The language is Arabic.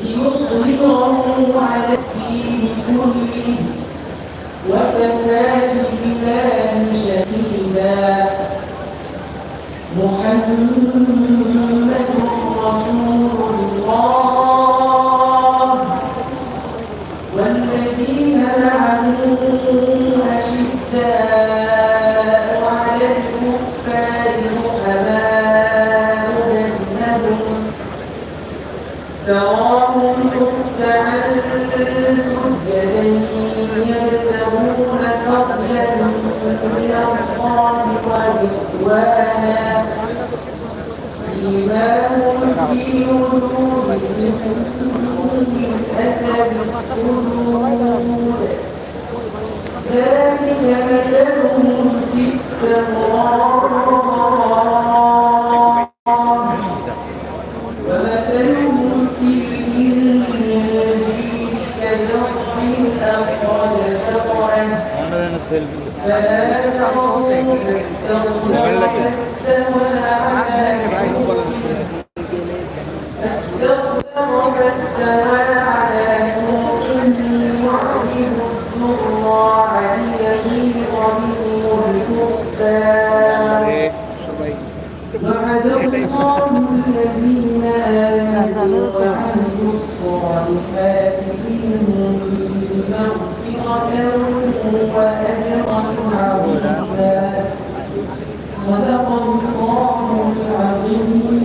ليظهره على الدين كله وكفى بالله شهيدا. محمد رسول الله والذين معه أشداء على الكفار رحماء بينهم تراهم ركعا سجدا يبتغون فضلا من الله ورضوانا سيماهم في وجوههم من أثر السجود ذلك مثلهم في التوراة ومثلهم في الإنجيل كزرع أخرج شطأه فآزره فاستغلظ فاستوى على سوقه يعجب الزراع ليغيظ بهم الكفار. وعد الله الذين آمنوا وعملوا الصالحات منهم مغفرة وأجرا عظيما. صدق الله العظيم.